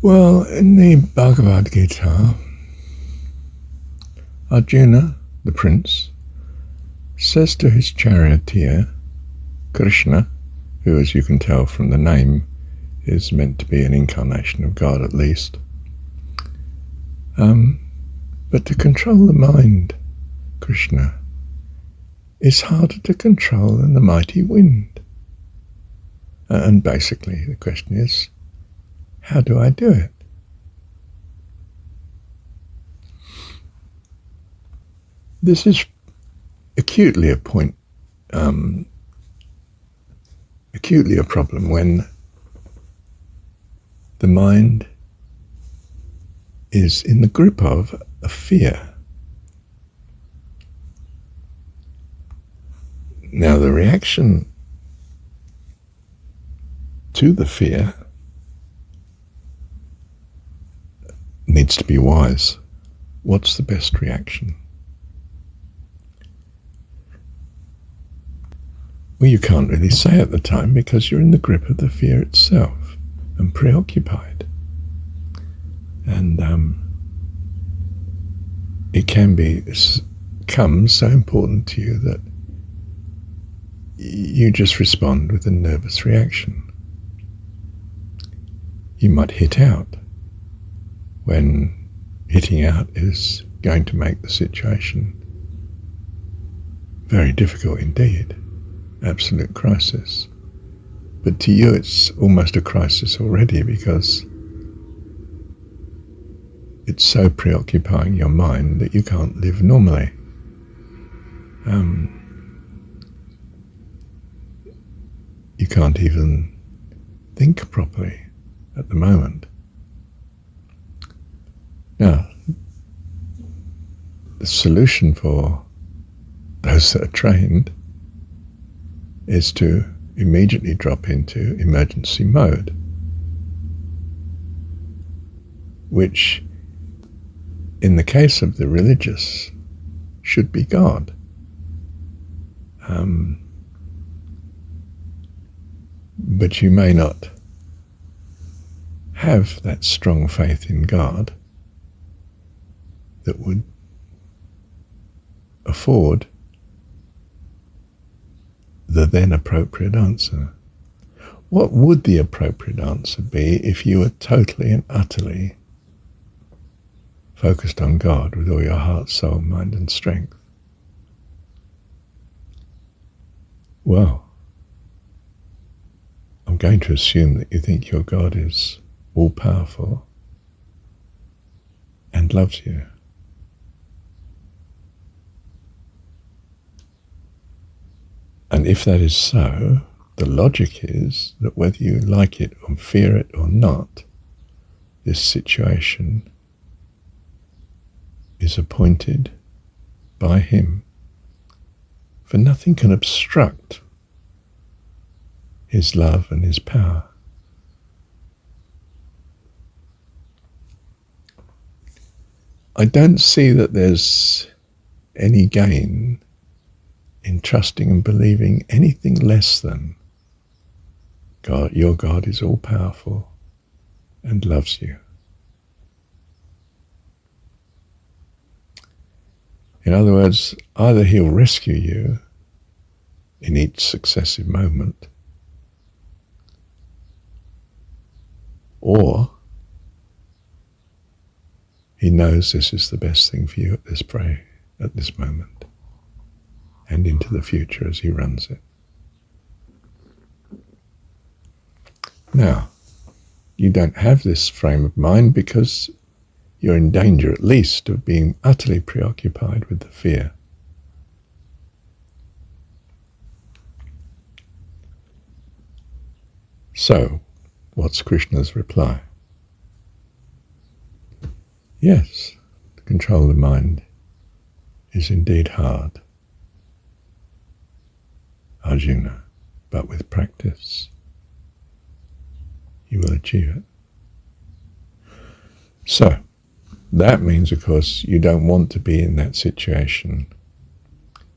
Well, in the Bhagavad Gita, Arjuna, the prince, says to his charioteer, Krishna, who, as you can tell from the name, is meant to be an incarnation of God at least, but to control the mind, Krishna, is harder to control than the mighty wind. And basically the question is, how do I do it? This is acutely a problem when the mind is in the grip of a fear. Now, the reaction to the fear needs to be wise. What's the best reaction? Well, you can't really say at the time because you're in the grip of the fear itself and preoccupied. And it can become so important to you that you just respond with a nervous reaction. You might hit out when hitting out is going to make the situation very difficult indeed. Absolute crisis. But to you it's almost a crisis already because it's so preoccupying your mind that you can't live normally. You can't even think properly at the moment. Now, the solution for those that are trained is to immediately drop into emergency mode, which in the case of the religious should be God. But you may not have that strong faith in God that would afford the then appropriate answer. What would the appropriate answer be if you were totally and utterly focused on God with all your heart, soul, mind and strength? Well, I'm going to assume that you think your God is all-powerful and loves you. And if that is so, the logic is that whether you like it or fear it or not, this situation is appointed by him, for nothing can obstruct his love and his power. I don't see that there's any gain in trusting and believing anything less than God. Your God is all powerful and loves you. In other words, either he'll rescue you in each successive moment, or he knows this is the best thing for you at this moment, and into the future as he runs it. Now, you don't have this frame of mind because you're in danger at least of being utterly preoccupied with the fear. So, what's Krishna's reply? Yes, to control the mind is indeed hard, Arjuna, but with practice you will achieve it. So, that means, of course, you don't want to be in that situation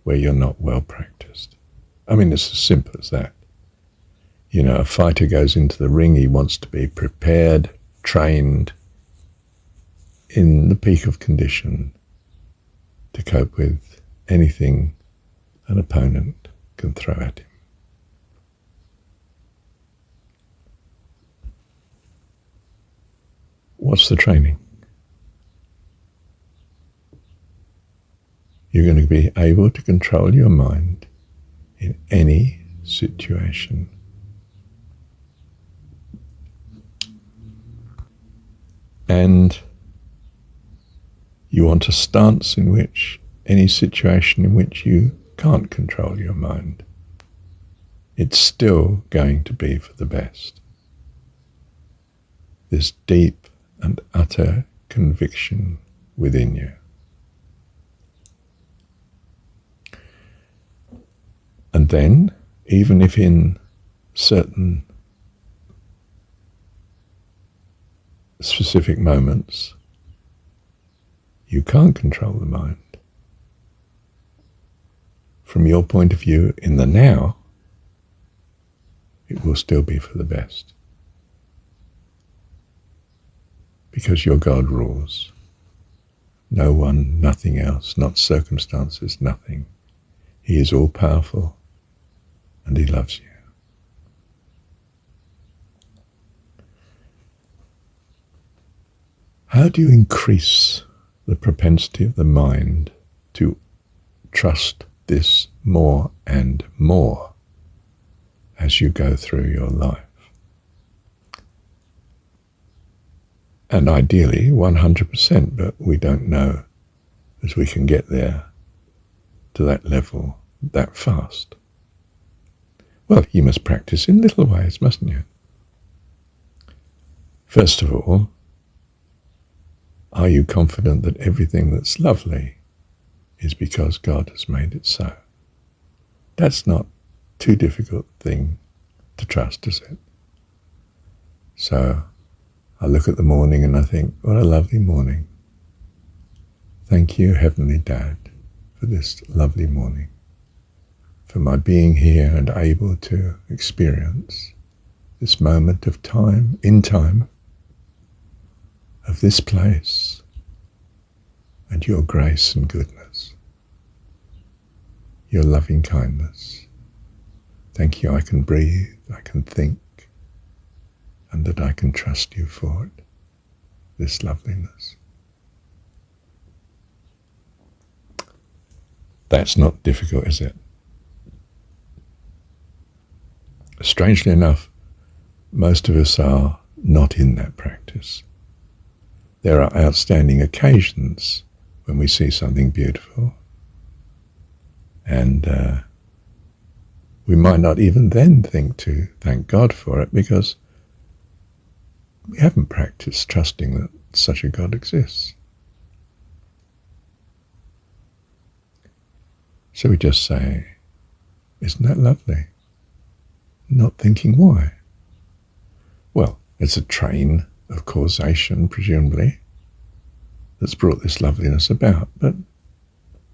where you're not well practiced. I mean, it's as simple as that. You know, a fighter goes into the ring, he wants to be prepared trained in the peak of condition to cope with anything an opponent can throw at him. What's the training? You're going to be able to control your mind in any situation. And you want a stance in which any situation in which you can't control your mind, it's still going to be for the best. This deep and utter conviction within you. And then, even if in certain specific moments you can't control the mind, from your point of view in the now, it will still be for the best. Because your God rules. No one, nothing else, not circumstances, nothing. He is all powerful and he loves you. How do you increase the propensity of the mind to trust this more and more as you go through your life? And ideally 100%, but we don't know as we can get there to that level that fast. Well, you must practice in little ways, mustn't you? First of all, are you confident that everything that's lovely is because God has made it so? That's not too difficult thing to trust, is it? So I look at the morning and I think, what a lovely morning. Thank you, Heavenly Dad, for this lovely morning, for my being here and able to experience this moment of time, in time, of this place, and your grace and goodness, your loving kindness. Thank you, I can breathe, I can think, and that I can trust you for it, this loveliness. That's not difficult, is it? Strangely enough, most of us are not in that practice. There are outstanding occasions when we see something beautiful, and we might not even then think to thank God for it because we haven't practiced trusting that such a God exists. So we just say, isn't that lovely? Not thinking why. Well, it's a train of causation, presumably, that's brought this loveliness about, but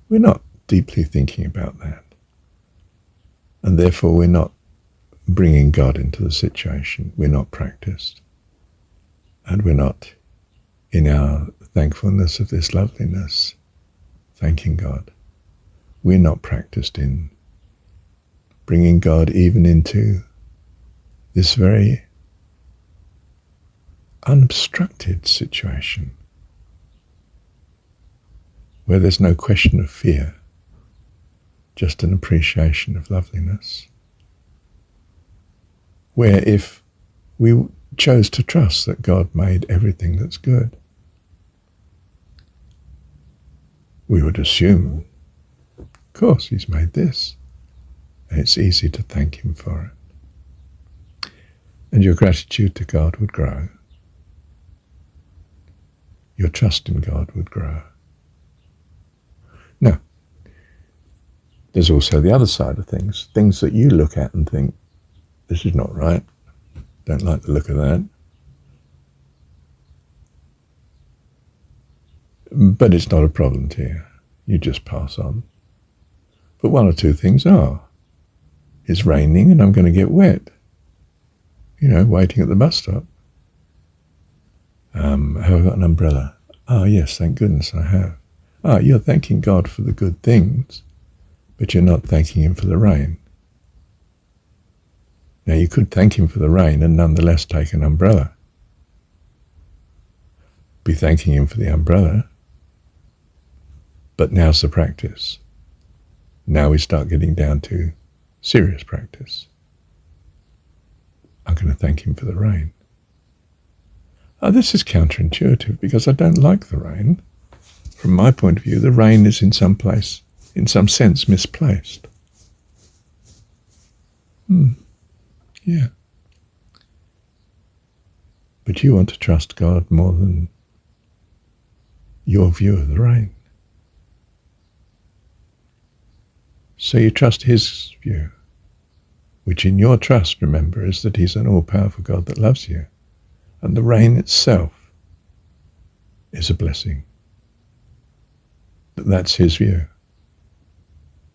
we're not deeply thinking about that. And therefore we're not bringing God into the situation. We're not practiced. And we're not, in our thankfulness of this loveliness, thanking God. We're not practiced in bringing God even into this very unobstructed situation where there's no question of fear, just an appreciation of loveliness. Where if we chose to trust that God made everything that's good, we would assume, of course, he's made this, and it's easy to thank him for it. And your gratitude to God would grow. Your trust in God would grow. Now, there's also the other side of things that you look at and think, this is not right, don't like the look of that. But it's not a problem to you. You just pass on. But one or two things are. It's raining and I'm going to get wet. Waiting at the bus stop. Have I got an umbrella? Oh yes, thank goodness I have. You're thanking God for the good things, but you're not thanking him for the rain. Now you could thank him for the rain and nonetheless take an umbrella. Be thanking him for the umbrella. But now's the practice. Now we start getting down to serious practice. I'm going to thank him for the rain. This is counterintuitive because I don't like the rain. From my point of view, the rain is in some place, in some sense, misplaced. Yeah. But you want to trust God more than your view of the rain. So you trust his view, which in your trust, remember, is that he's an all-powerful God that loves you. And the rain itself is a blessing. That's his view.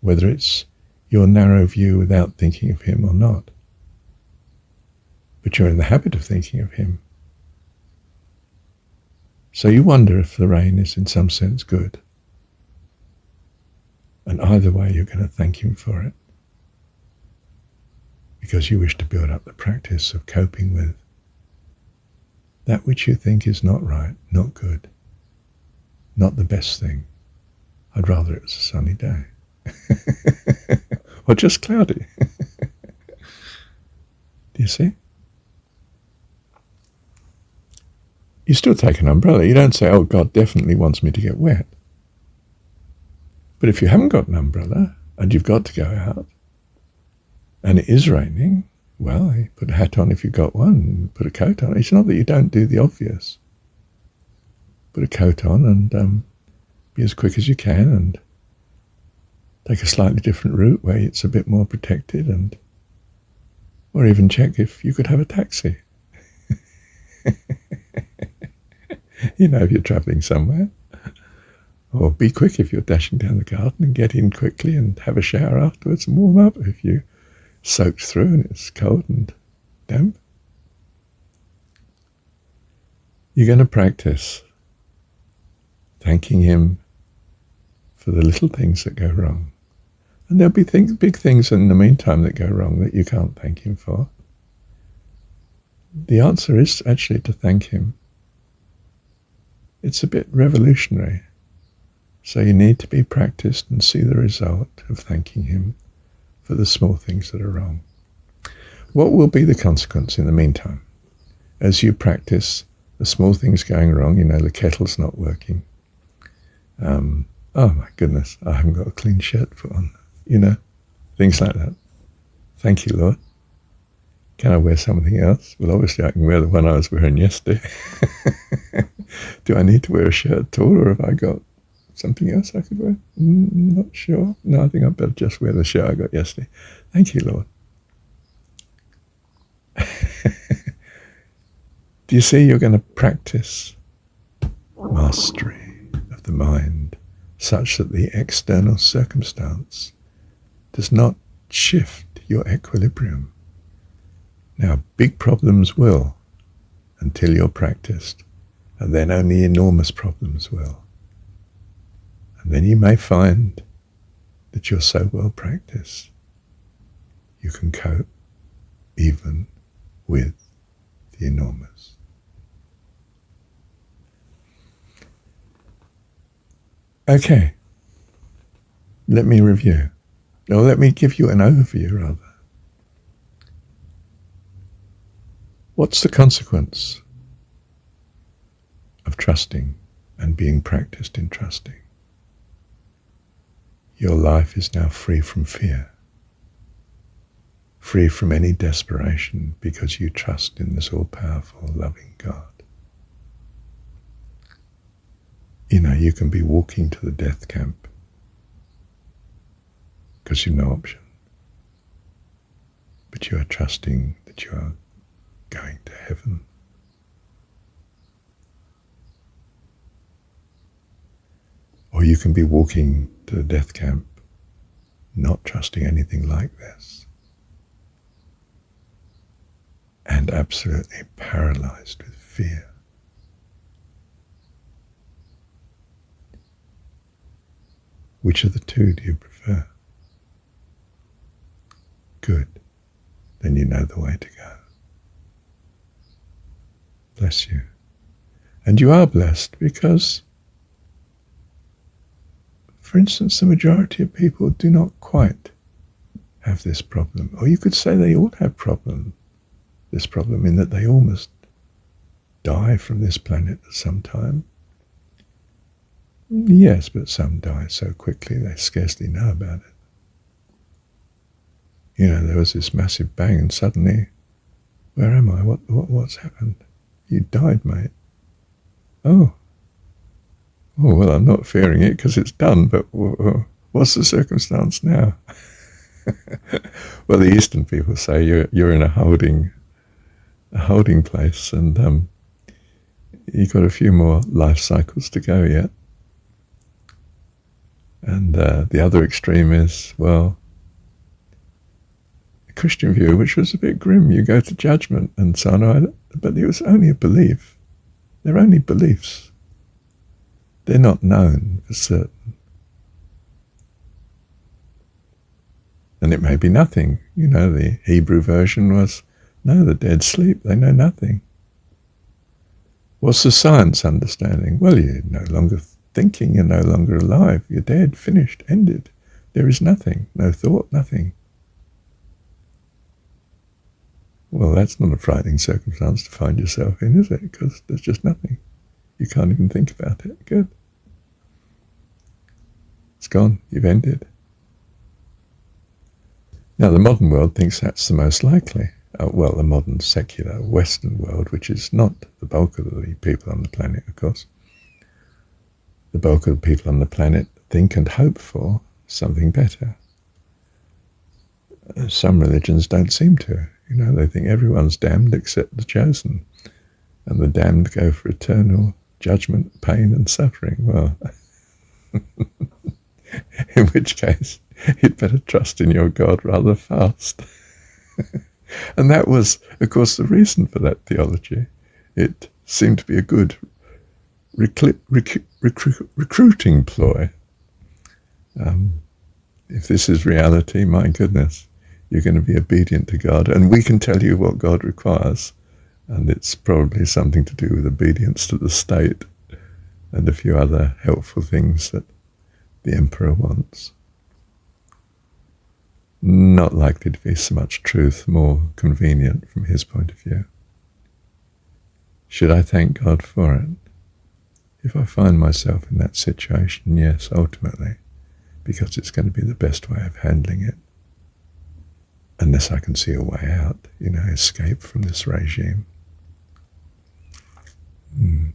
Whether it's your narrow view without thinking of him or not. But you're in the habit of thinking of him. So you wonder if the rain is in some sense good. And either way, you're going to thank him for it. Because you wish to build up the practice of coping with that which you think is not right, not good, not the best thing. I'd rather it was a sunny day. Or just cloudy. Do you see? You still take an umbrella. You don't say, oh, God definitely wants me to get wet. But if you haven't got an umbrella and you've got to go out and it is raining, well, you put a hat on if you've got one, put a coat on. It's not that you don't do the obvious. Put a coat on and be as quick as you can and take a slightly different route where it's a bit more protected, and or even check if you could have a taxi. If you're travelling somewhere. Or be quick if you're dashing down the garden and get in quickly and have a shower afterwards and warm up if you soaked through and it's cold and damp. You're going to practice thanking him for the little things that go wrong. And there'll be big things in the meantime that go wrong that you can't thank him for. The answer is actually to thank him. It's a bit revolutionary. So you need to be practiced and see the result of thanking him for the small things that are wrong. What will be the consequence in the meantime? As you practice the small things going wrong, the kettle's not working. Oh my goodness, I haven't got a clean shirt to put on. Things like that. Thank you, Lord. Can I wear something else? Well, obviously I can wear the one I was wearing yesterday. Do I need to wear a shirt at all, or have I got something else I could wear? Not sure. No, I think I'd better just wear the shirt I got yesterday. Thank you, Lord. Do you see you're going to practice mastery of the mind such that the external circumstance does not shift your equilibrium? Now, big problems will until you're practiced, and then only enormous problems will. And then you may find that you're so well practiced, you can cope even with the enormous. Okay, let me review. Or let me give you an overview, rather. What's the consequence of trusting and being practiced in trusting? Your life is now free from fear, free from any desperation, because you trust in this all-powerful, loving God. You can be walking to the death camp because you've no option, but you are trusting that you are going to heaven. Or you can be walking to the death camp not trusting anything like this and absolutely paralyzed with fear Which of the two do you prefer? Good. Then you know the way to go. Bless you. And you are blessed because, for instance, the majority of people do not quite have this problem. Or you could say they all have this problem in that they all must die from this planet at some time. Yes, but some die so quickly they scarcely know about it. You know, there was this massive bang and suddenly, where am I? What's happened? You died, mate. Oh, well, I'm not fearing it because it's done, but what's the circumstance now? Well, the Eastern people say you're in a holding place, and you've got a few more life cycles to go yet. And the other extreme is, well, the Christian view, which was a bit grim. You go to judgment and so on, but it was only a belief. They're only beliefs. They're not known for certain. And it may be nothing. You know, the Hebrew version was, no, the dead sleep, they know nothing. What's the science understanding? Well, you're no longer thinking, you're no longer alive, you're dead, finished, ended. There is nothing, no thought, nothing. Well, that's not a frightening circumstance to find yourself in, is it? Because there's just nothing. You can't even think about it. Good. It's gone, you've ended. Now, the modern world thinks that's the most likely. Well, the modern secular Western world, which is not the bulk of the people on the planet, of course. The bulk of the people on the planet think and hope for something better. Some religions don't seem to. You know, they think everyone's damned except the chosen. And the damned go for eternal judgment, pain and suffering. Well, in which case, you'd better trust in your God rather fast. And that was, of course, the reason for that theology. It seemed to be a good recruiting ploy. If this is reality, my goodness, you're going to be obedient to God. And we can tell you what God requires. And it's probably something to do with obedience to the state and a few other helpful things that the emperor wants. Not likely to be so much truth, more convenient from his point of view. Should I thank God for it? If I find myself in that situation, yes, ultimately, because it's going to be the best way of handling it. Unless I can see a way out, you know, escape from this regime. You're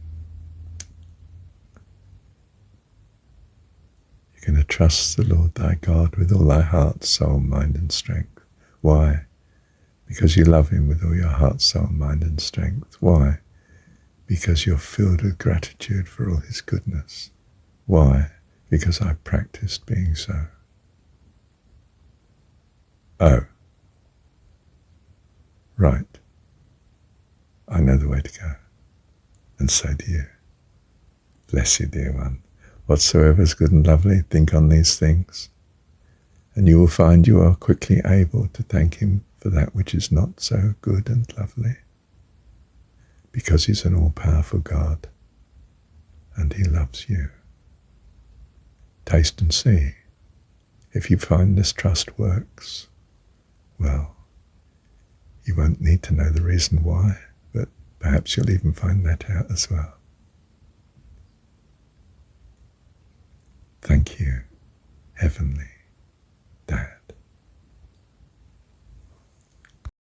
going to trust the Lord thy God with all thy heart, soul, mind and strength. Why? Because you love him with all your heart, soul, mind and strength. Why? Because you're filled with gratitude for all his goodness. Why? Because I've practiced being so. Oh. Right. I know the way to go. And so do you. Bless you, dear one. Whatsoever is good and lovely, think on these things, and you will find you are quickly able to thank him for that which is not so good and lovely, because he's an all-powerful God, and he loves you. Taste and see. If you find this trust works, well, you won't need to know the reason why, but perhaps you'll even find that out as well. Thank you, Heavenly